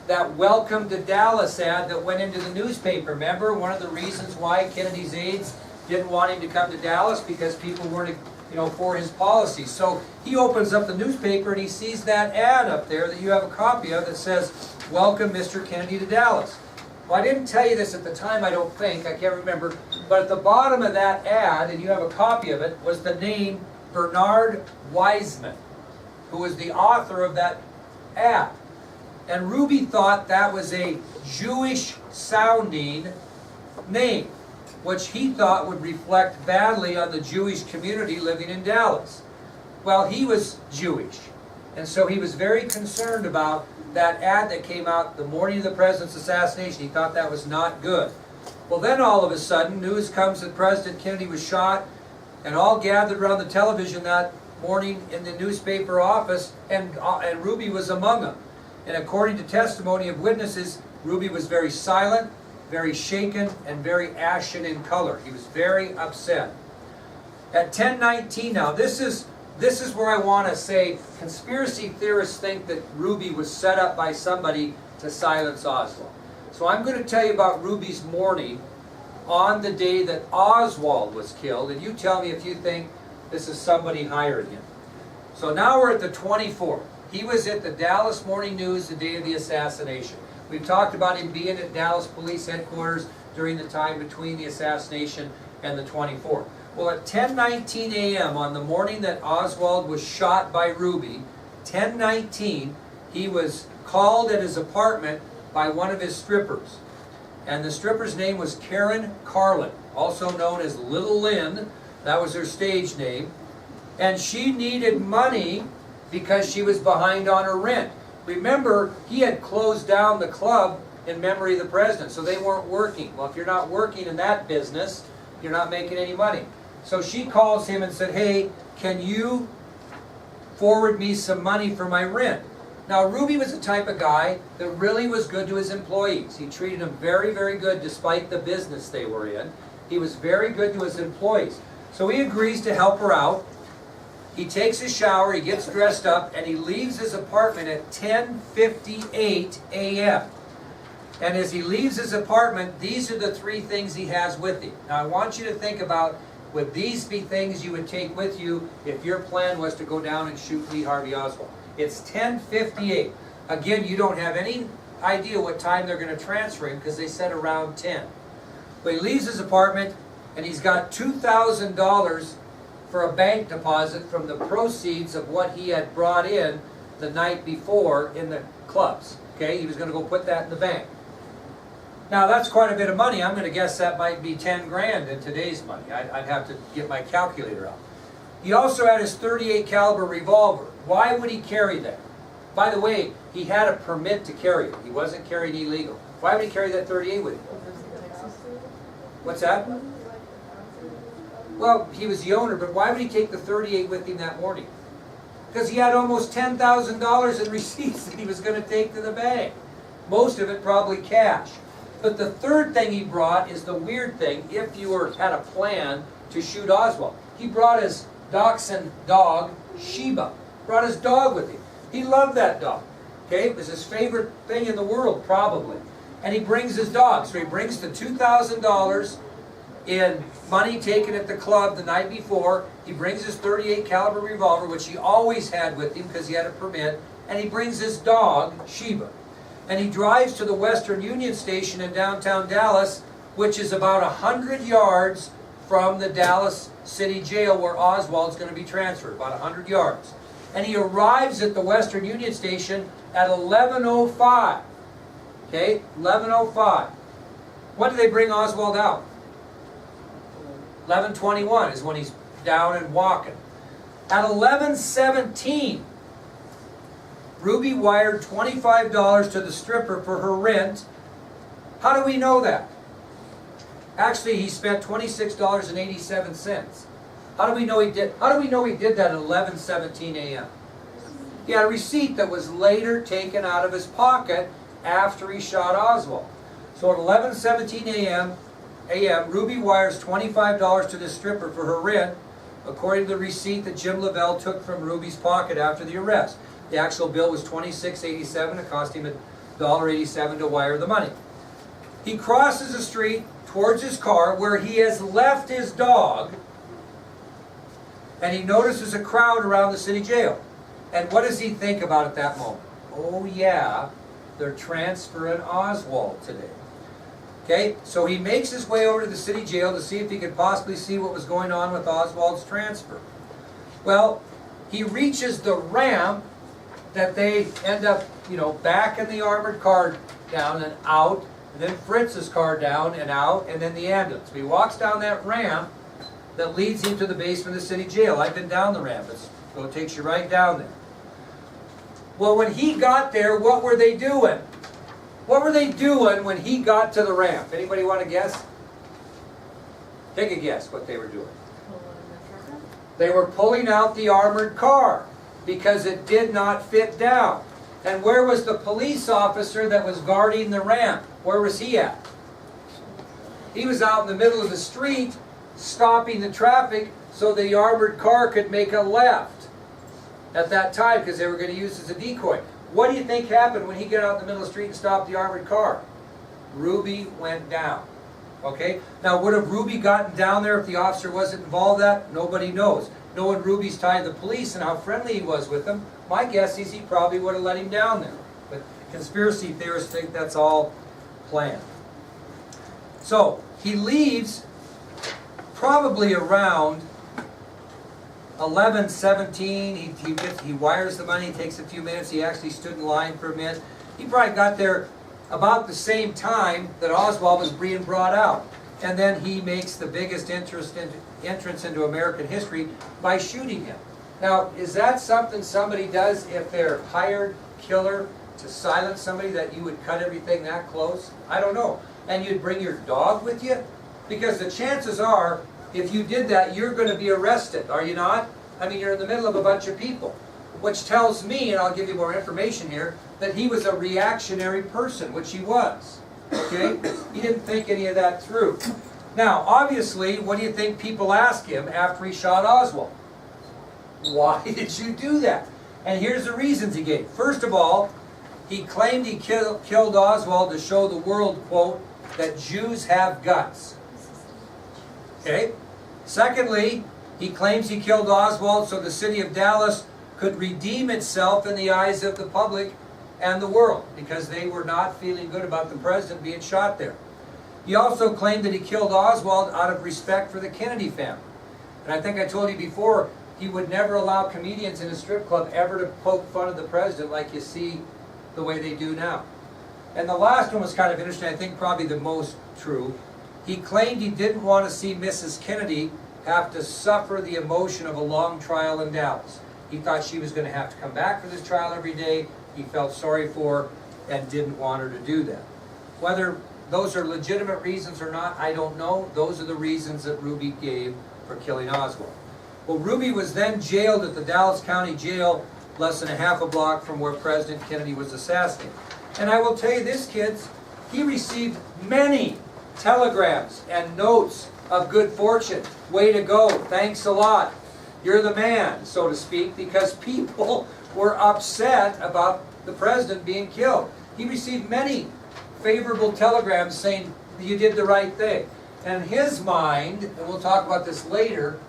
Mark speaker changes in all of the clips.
Speaker 1: that Welcome to Dallas ad that went into the newspaper. Remember, one of the reasons why Kennedy's aides didn't want him to come to Dallas, because people weren't, for his policies. So he opens up the newspaper and he sees that ad up there that you have a copy of that says, "Welcome Mr. Kennedy to Dallas." Well, I didn't tell you this at the time, I don't think, I can't remember, but at the bottom of that ad, and you have a copy of it, was the name Bernard Wiseman, who was the author of that ad. And Ruby thought that was a Jewish-sounding name, which he thought would reflect badly on the Jewish community living in Dallas. Well, he was Jewish, and so he was very concerned about that ad that came out the morning of the president's assassination. He thought that was not good. Well, then all of a sudden, news comes that President Kennedy was shot, and all gathered around the television that morning in the newspaper office, and Ruby was among them. And according to testimony of witnesses, Ruby was very silent, very shaken, and very ashen in color. He was very upset. At 10:19 now, this is where I want to say conspiracy theorists think that Ruby was set up by somebody to silence Oswald. So I'm going to tell you about Ruby's morning on the day that Oswald was killed, and you tell me if you think this is somebody hired him. So now we're at the 24th. He was at the Dallas Morning News the day of the assassination. We've talked about him being at Dallas Police Headquarters during the time between the assassination and the 24th. Well, at 10:19 a.m. on the morning that Oswald was shot by Ruby, 10:19, he was called at his apartment by one of his strippers. And the stripper's name was Karen Carlin, also known as Little Lynn. That was her stage name. And she needed money because she was behind on her rent. Remember, he had closed down the club in memory of the president, so they weren't working. Well, if you're not working in that business, you're not making any money. So she calls him and said, "Hey, can you forward me some money for my rent?" Now, Ruby was the type of guy that really was good to his employees. He treated them very, very good despite the business they were in. He was very good to his employees. So he agrees to help her out. He takes a shower, he gets dressed up, and he leaves his apartment at 10:58 a.m. And as he leaves his apartment, these are the three things he has with him. Now I want you to think about, would these be things you would take with you if your plan was to go down and shoot Lee Harvey Oswald? It's 10:58. Again, you don't have any idea what time they're going to transfer him because they said around 10. But he leaves his apartment and he's got $2,000 for a bank deposit from the proceeds of what he had brought in the night before in the clubs. Okay, he was going to go put that in the bank. Now that's quite a bit of money. I'm going to guess that might be 10 grand in today's money. I'd have to get my calculator out. He also had his .38 caliber revolver. Why would he carry that? By the way, he had a permit to carry it. He wasn't carrying illegal. Why would he carry that .38 with him? What's that? Well, he was the owner, but why would he take the .38 with him that morning? Because he had almost $10,000 in receipts that he was going to take to the bank. Most of it probably cash. But the third thing he brought is the weird thing, if you had a plan to shoot Oswald. He brought his dachshund dog, Sheba. Brought his dog with him. He loved that dog. Okay, it was his favorite thing in the world, probably. And he brings his dog. So he brings the $2,000 in money taken at the club the night before. He brings his .38 caliber revolver, which he always had with him because he had a permit. And he brings his dog, Sheba. And he drives to the Western Union Station in downtown Dallas, which is about 100 yards from the Dallas City Jail where Oswald's going to be transferred, about 100 yards. And he arrives at the Western Union Station at 11:05. Okay, 11:05. When do they bring Oswald out? 11:21 is when he's down and walking. At 11:17, Ruby wired $25 to the stripper for her rent. How do we know that? Actually, he spent $26.87. How do we know he did? How do we know he did that at 11:17 a.m.? He had a receipt that was later taken out of his pocket after he shot Oswald. So at 11:17 a.m., Ruby wires $25 to the stripper for her rent, according to the receipt that Jim Lavelle took from Ruby's pocket after the arrest. The actual bill was $26.87. It cost him $1.87 to wire the money. He crosses the street towards his car where he has left his dog, and he notices a crowd around the city jail. And what does he think about at that moment? Oh yeah, they're transferring Oswald today. Okay, so he makes his way over to the city jail to see if he could possibly see what was going on with Oswald's transfer. Well, he reaches the ramp that they end up, backing the armored car down and out, and then Fritz's car down and out, and then the ambulance. He walks down that ramp that leads him to the basement of the city jail. I've been down the ramp, so it takes you right down there. Well, when he got there, what were they doing? What were they doing when he got to the ramp? Anybody want to guess? Take a guess what they were doing. They were pulling out the armored car because it did not fit down. And where was the police officer that was guarding the ramp? Where was he at? He was out in the middle of the street stopping the traffic so the armored car could make a left at that time because they were going to use it as a decoy. What do you think happened when he got out in the middle of the street and stopped the armored car? Ruby went down. Okay? Now, would have Ruby gotten down there if the officer wasn't involved in that? Nobody knows. Knowing Ruby's tied to the police and how friendly he was with them, my guess is he probably would have let him down there. But conspiracy theorists think that's all planned. So, he leaves probably around 11:17, he wires the money, it takes a few minutes, he actually stood in line for a minute. He probably got there about the same time that Oswald was being brought out. And then he makes the biggest entrance into American history by shooting him. Now, is that something somebody does if they're hired killer to silence somebody, that you would cut everything that close? I don't know. And you'd bring your dog with you? Because the chances are, if you did that, you're going to be arrested, are you not? I mean, you're in the middle of a bunch of people. Which tells me, and I'll give you more information here, that he was a reactionary person, which he was. Okay? He didn't think any of that through. Now, obviously, what do you think people asked him after he shot Oswald? Why did you do that? And here's the reasons he gave. First of all, he claimed he killed Oswald to show the world, quote, that Jews have guts. Okay? Secondly, he claims he killed Oswald so the city of Dallas could redeem itself in the eyes of the public and the world, because they were not feeling good about the president being shot there. He also claimed that he killed Oswald out of respect for the Kennedy family. And I think I told you before, he would never allow comedians in a strip club ever to poke fun of the president like you see the way they do now. And the last one was kind of interesting, I think probably the most true. He claimed he didn't want to see Mrs. Kennedy have to suffer the emotion of a long trial in Dallas. He thought she was going to have to come back for this trial every day. He felt sorry for her and didn't want her to do that. Whether those are legitimate reasons or not, I don't know. Those are the reasons that Ruby gave for killing Oswald. Well, Ruby was then jailed at the Dallas County Jail, less than a half a block from where President Kennedy was assassinated. And I will tell you this, kids, he received many telegrams and notes of good fortune. Way to go, thanks a lot. You're the man, so to speak, because people were upset about the president being killed. He received many favorable telegrams saying that you did the right thing. And in his mind, and we'll talk about this later,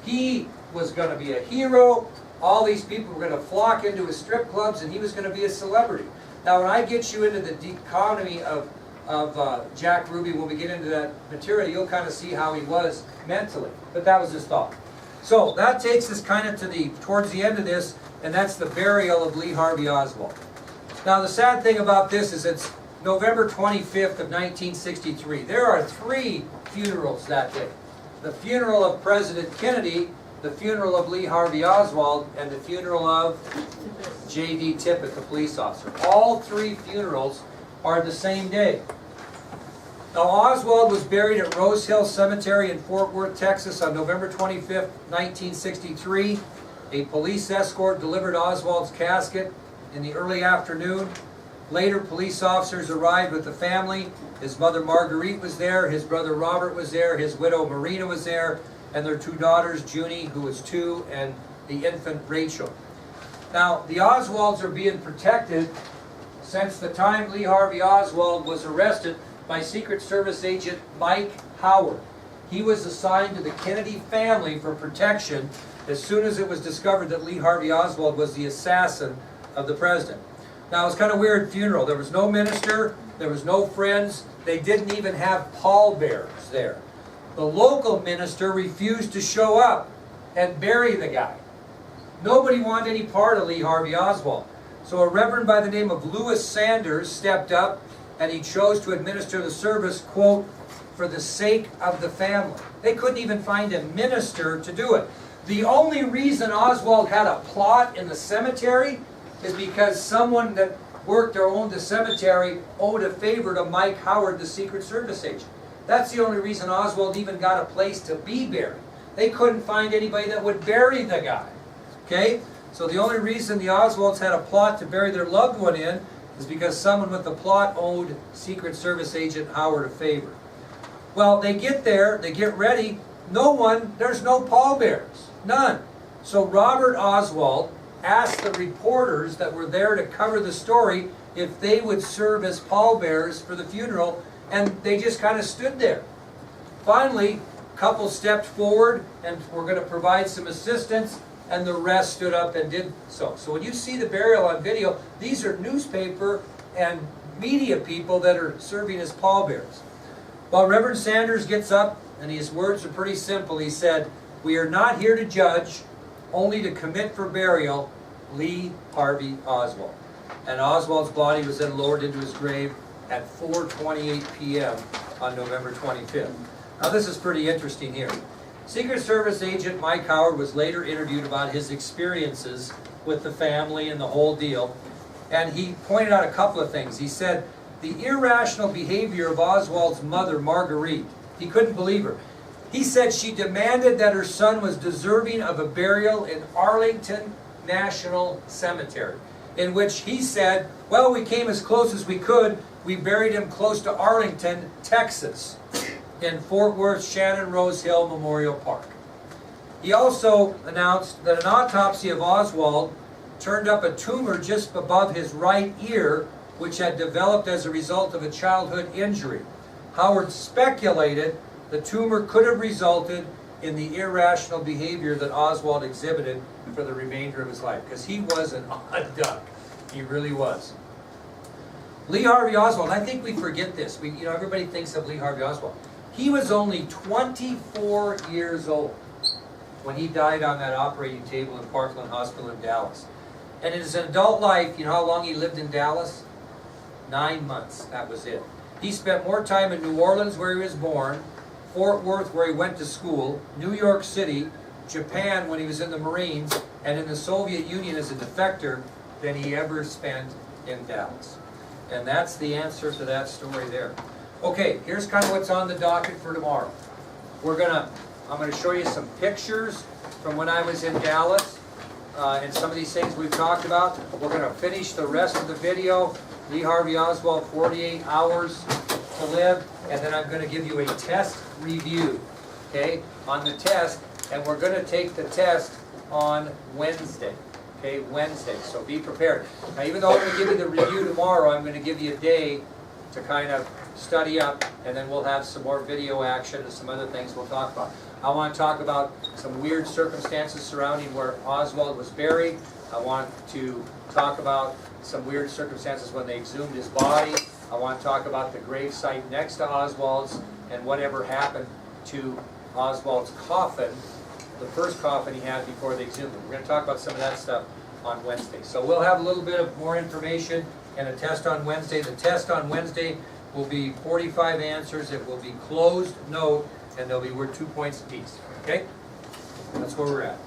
Speaker 1: he was going to be a hero. All these people were going to flock into his strip clubs, and he was going to be a celebrity. Now, when I get you into the economy of Jack Ruby, when we get into that material, you'll kind of see how he was mentally. But that was his thought. So that takes us kind of to towards the end of this, and that's the burial of Lee Harvey Oswald. Now, the sad thing about this is it's November 25th of 1963. There are 3 funerals that day. The funeral of President Kennedy, the funeral of Lee Harvey Oswald, and the funeral of J.D. Tippit, the police officer. All 3 funerals are the same day. Now, Oswald was buried at Rose Hill Cemetery in Fort Worth, Texas on November 25th, 1963. A police escort delivered Oswald's casket in the early afternoon. Later, police officers arrived with the family. His mother Marguerite was there, his brother Robert was there, his widow Marina was there, and their 2 daughters, Junie, who was 2, and the infant Rachel. Now, the Oswalds are being protected since the time Lee Harvey Oswald was arrested by Secret Service agent Mike Howard. He was assigned to the Kennedy family for protection as soon as it was discovered that Lee Harvey Oswald was the assassin of the president. Now, it was kind of a weird funeral. There was no minister, there was no friends, they didn't even have pallbearers there. The local minister refused to show up and bury the guy. Nobody wanted any part of Lee Harvey Oswald. So a reverend by the name of Lewis Sanders stepped up, and he chose to administer the service, quote, for the sake of the family. They couldn't even find a minister to do it. The only reason Oswald had a plot in the cemetery is because someone that worked or owned the cemetery owed a favor to Mike Howard, the Secret Service agent. That's the only reason Oswald even got a place to be buried. They couldn't find anybody that would bury the guy. Okay? So the only reason the Oswalds had a plot to bury their loved one in is because someone with the plot owed Secret Service agent Howard a favor. Well, they get there, they get ready, there's no pallbearers, none. So Robert Oswald asked the reporters that were there to cover the story if they would serve as pallbearers for the funeral, and they just kind of stood there. Finally, a couple stepped forward and were going to provide some assistance, and the rest stood up and did so. So when you see the burial on video, these are newspaper and media people that are serving as pallbearers. Well, Reverend Sanders gets up, and his words are pretty simple. He said, "We are not here to judge, only to commit for burial Lee Harvey Oswald." And Oswald's body was then lowered into his grave at 4:28 p.m. on November 25th. Now this is pretty interesting here. Secret Service agent Mike Howard was later interviewed about his experiences with the family and the whole deal, and he pointed out a couple of things. He said, the irrational behavior of Oswald's mother, Marguerite, he couldn't believe her. He said she demanded that her son was deserving of a burial in Arlington National Cemetery, in which he said, well, we came as close as we could. We buried him close to Arlington, Texas, in Fort Worth Shannon Rose Hill Memorial Park. He also announced that an autopsy of Oswald turned up a tumor just above his right ear, which had developed as a result of a childhood injury. Howard speculated the tumor could have resulted in the irrational behavior that Oswald exhibited for the remainder of his life, because he was an odd duck. He really was. Lee Harvey Oswald, I think we forget this. Everybody thinks of Lee Harvey Oswald. He was only 24 years old when he died on that operating table in Parkland Hospital in Dallas. And in his adult life, you know how long he lived in Dallas? 9 months, that was it. He spent more time in New Orleans, where he was born, Fort Worth, where he went to school, New York City, Japan when he was in the Marines, and in the Soviet Union as a defector than he ever spent in Dallas. And that's the answer to that story there. Okay, here's kind of what's on the docket for tomorrow. I'm going to show you some pictures from when I was in Dallas, and some of these things we've talked about. We're going to finish the rest of the video. Lee Harvey Oswald, 48 hours to live, and then I'm going to give you a test review, okay, on the test, and we're going to take the test on Wednesday, okay, Wednesday, so be prepared. Now, even though I'm going to give you the review tomorrow, I'm going to give you a day to kind of study up, and then we'll have some more video action and some other things we'll talk about. I want to talk about some weird circumstances surrounding where Oswald was buried. I want to talk about some weird circumstances when they exhumed his body. I want to talk about the grave site next to Oswald's and whatever happened to Oswald's coffin, the first coffin he had before they exhumed him. We're going to talk about some of that stuff on Wednesday. So we'll have a little bit of more information and a test on Wednesday. The test on Wednesday will be 45 answers. It will be closed note, and they'll be worth 2 points apiece. Okay? That's where we're at.